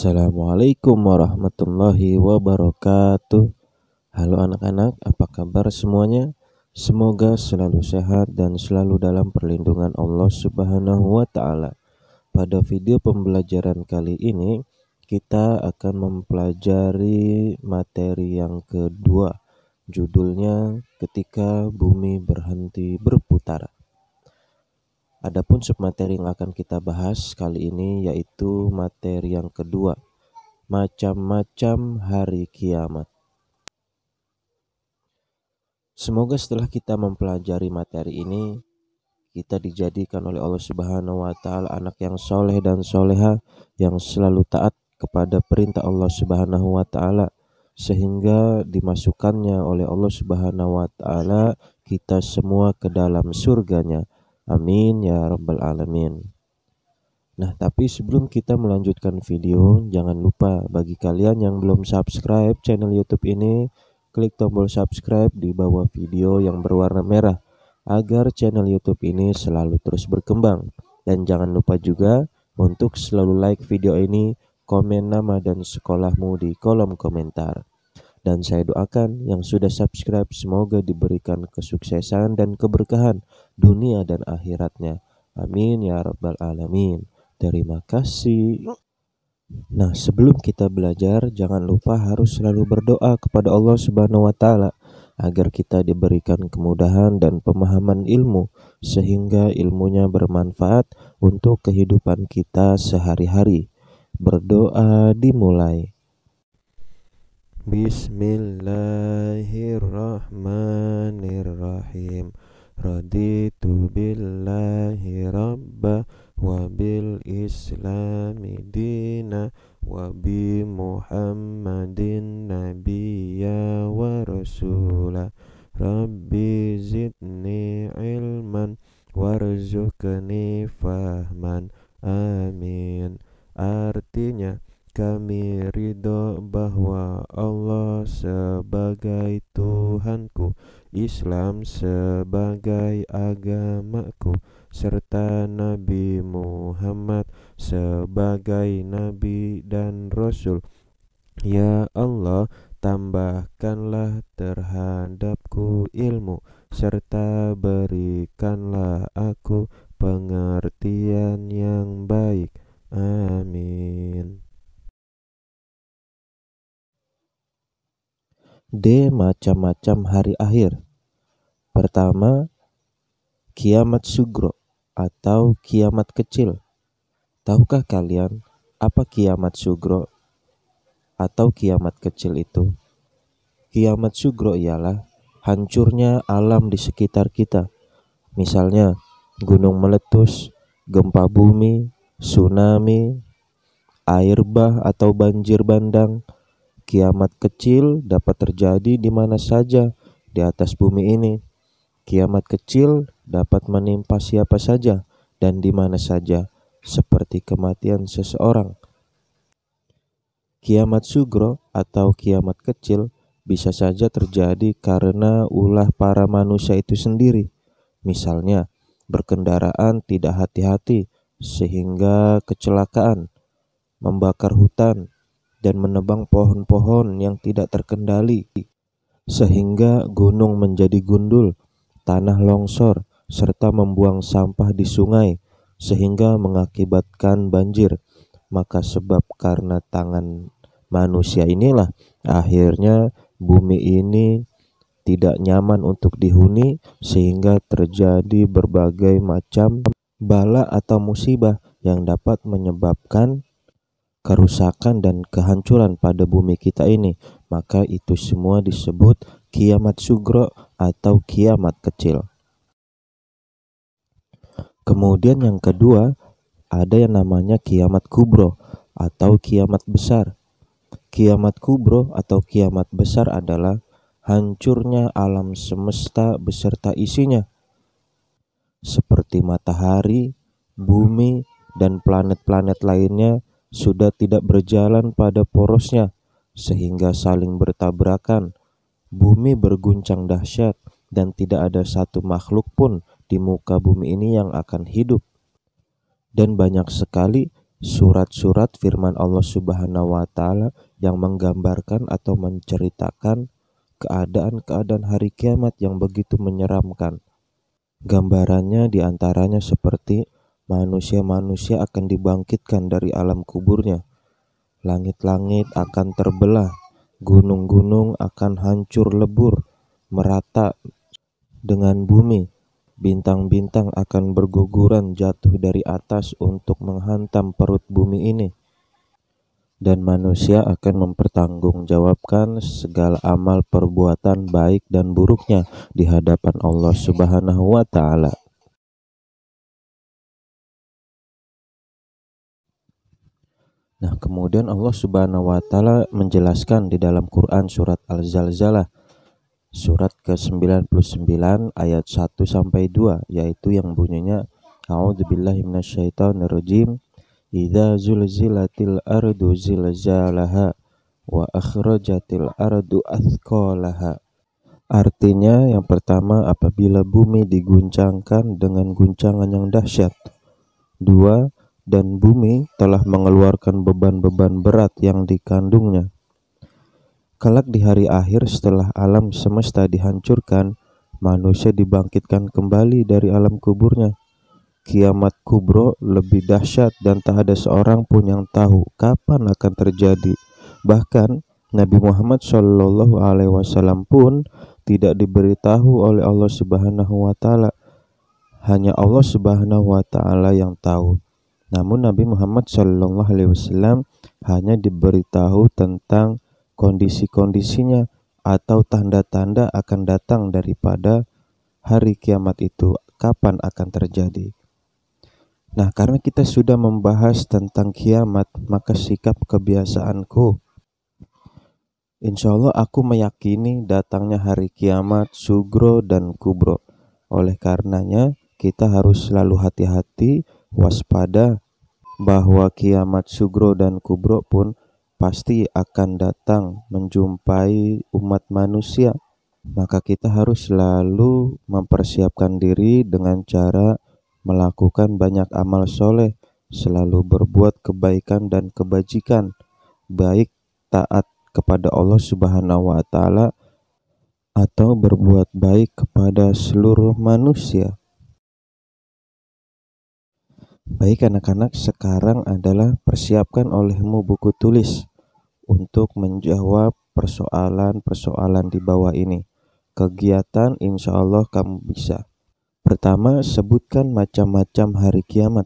Assalamualaikum warahmatullahi wabarakatuh. Halo anak-anak, apa kabar semuanya? Semoga selalu sehat dan selalu dalam perlindungan Allah Subhanahu wa Ta'ala. Pada video pembelajaran kali ini, kita akan mempelajari materi yang kedua. Judulnya Ketika Bumi Berhenti Berputar. Adapun submateri yang akan kita bahas kali ini yaitu materi yang kedua, macam-macam hari kiamat. Semoga setelah kita mempelajari materi ini, kita dijadikan oleh Allah Subhanahu wa Ta'ala anak yang soleh dan soleha, yang selalu taat kepada perintah Allah Subhanahu wa Ta'ala, sehingga dimasukkannya oleh Allah Subhanahu wa Ta'ala kita semua ke dalam surganya. Amin ya rabbal alamin. Nah, tapi sebelum kita melanjutkan video, jangan lupa bagi kalian yang belum subscribe channel YouTube ini, klik tombol subscribe di bawah video yang berwarna merah agar channel YouTube ini selalu terus berkembang. Dan jangan lupa juga untuk selalu like video ini, komen nama dan sekolahmu di kolom komentar. Dan saya doakan yang sudah subscribe semoga diberikan kesuksesan dan keberkahan dunia dan akhiratnya. Amin ya rabbal alamin. Terima kasih. Nah, sebelum kita belajar, jangan lupa harus selalu berdoa kepada Allah Subhanahu wa Ta'ala agar kita diberikan kemudahan dan pemahaman ilmu, sehingga ilmunya bermanfaat untuk kehidupan kita sehari-hari. Berdoa dimulai. Bismillahirrahmanirrahim. Raditu billahi rabba wa bil islami dina wa bi muhammadin nabiyya wa rasula. Rabbi zidni ilman warzuqni fahman. Amin. Artinya, kami ridho bahwa Allah sebagai Tuhanku, Islam sebagai agamaku, serta Nabi Muhammad sebagai Nabi dan Rasul. Ya Allah, tambahkanlah terhadapku ilmu, serta berikanlah aku pengertian yang baik. Amin. D. Macam-macam hari akhir. Pertama, kiamat sugro atau kiamat kecil. Tahukah kalian apa kiamat sugro atau kiamat kecil itu? Kiamat sugro ialah hancurnya alam di sekitar kita. Misalnya gunung meletus, gempa bumi, tsunami, air bah atau banjir bandang. Kiamat kecil dapat terjadi di mana saja di atas bumi ini. Kiamat kecil dapat menimpa siapa saja dan di mana saja, seperti kematian seseorang. Kiamat sugro atau kiamat kecil bisa saja terjadi karena ulah para manusia itu sendiri. Misalnya, berkendaraan tidak hati-hati sehingga kecelakaan, membakar hutan, dan menebang pohon-pohon yang tidak terkendali, sehingga gunung menjadi gundul, tanah longsor, serta membuang sampah di sungai, sehingga mengakibatkan banjir. Maka sebab karena tangan manusia inilah, akhirnya bumi ini tidak nyaman untuk dihuni, sehingga terjadi berbagai macam bala atau musibah yang dapat menyebabkan kerusakan dan kehancuran pada bumi kita ini. Maka itu semua disebut kiamat sugro atau kiamat kecil. Kemudian yang kedua, ada yang namanya kiamat kubro atau kiamat besar. Kiamat kubro atau kiamat besar adalah hancurnya alam semesta beserta isinya, seperti matahari, bumi, dan planet-planet lainnya sudah tidak berjalan pada porosnya, sehingga saling bertabrakan. Bumi berguncang dahsyat dan tidak ada satu makhluk pun di muka bumi ini yang akan hidup. Dan banyak sekali surat-surat firman Allah Subhanahu wa Ta'ala yang menggambarkan atau menceritakan keadaan-keadaan hari kiamat yang begitu menyeramkan. Gambarannya diantaranya seperti manusia-manusia akan dibangkitkan dari alam kuburnya, langit-langit akan terbelah, gunung-gunung akan hancur lebur, merata dengan bumi, bintang-bintang akan berguguran jatuh dari atas untuk menghantam perut bumi ini, dan manusia akan mempertanggungjawabkan segala amal perbuatan baik dan buruknya di hadapan Allah Subhanahu wa Ta'ala. Nah, kemudian Allah Subhanahu wa Ta'ala menjelaskan di dalam Quran surat Al-Zalzalah surat ke-99 ayat 1 sampai 2, yaitu yang bunyinya A'udzubillahi minasyaitonirrajim. Idza zulzilatil ardu zilzalaha wa akhrajatil ardu athqalaha. Artinya yang pertama, apabila bumi diguncangkan dengan guncangan yang dahsyat. 2. Dan bumi telah mengeluarkan beban-beban berat yang dikandungnya. Kelak di hari akhir setelah alam semesta dihancurkan, manusia dibangkitkan kembali dari alam kuburnya. Kiamat kubro lebih dahsyat dan tak ada seorang pun yang tahu kapan akan terjadi. Bahkan Nabi Muhammad SAW pun tidak diberitahu oleh Allah Subhanahu wa Ta'ala. Hanya Allah Subhanahu wa Ta'ala yang tahu. Namun Nabi Muhammad SAW hanya diberitahu tentang kondisi-kondisinya atau tanda-tanda akan datang daripada hari kiamat itu, kapan akan terjadi. Nah, karena kita sudah membahas tentang kiamat, maka sikap kebiasaanku, insya Allah aku meyakini datangnya hari kiamat sugro dan kubro. Oleh karenanya kita harus selalu hati-hati, waspada, bahwa kiamat sugro dan kubro pun pasti akan datang menjumpai umat manusia. Maka kita harus selalu mempersiapkan diri dengan cara melakukan banyak amal soleh, selalu berbuat kebaikan dan kebajikan, baik taat kepada Allah Subhanahu wa Ta'ala atau berbuat baik kepada seluruh manusia. Baik anak-anak, sekarang adalah persiapkan olehmu buku tulis untuk menjawab persoalan-persoalan di bawah ini. Kegiatan insya Allah kamu bisa. Pertama, sebutkan macam-macam hari kiamat.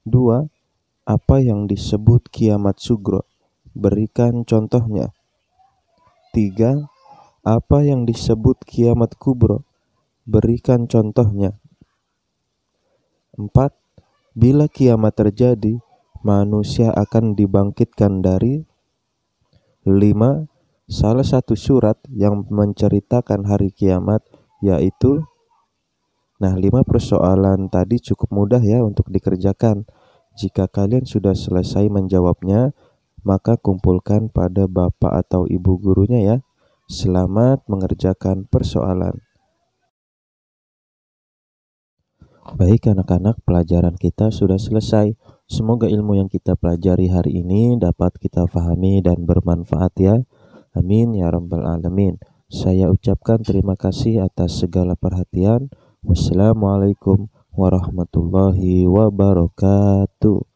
2. Apa yang disebut kiamat sugro? Berikan contohnya. 3. Apa yang disebut kiamat kubro? Berikan contohnya. 4. Bila kiamat terjadi, manusia akan dibangkitkan dari. 5. Salah satu surat yang menceritakan hari kiamat yaitu. Nah, 5 persoalan tadi cukup mudah ya untuk dikerjakan. Jika kalian sudah selesai menjawabnya, maka kumpulkan pada bapak atau ibu gurunya ya. Selamat mengerjakan persoalan. Baik anak-anak, pelajaran kita sudah selesai. Semoga ilmu yang kita pelajari hari ini dapat kita fahami dan bermanfaat ya. Amin ya rabbal alamin. Saya ucapkan terima kasih atas segala perhatian. Wassalamualaikum warahmatullahi wabarakatuh.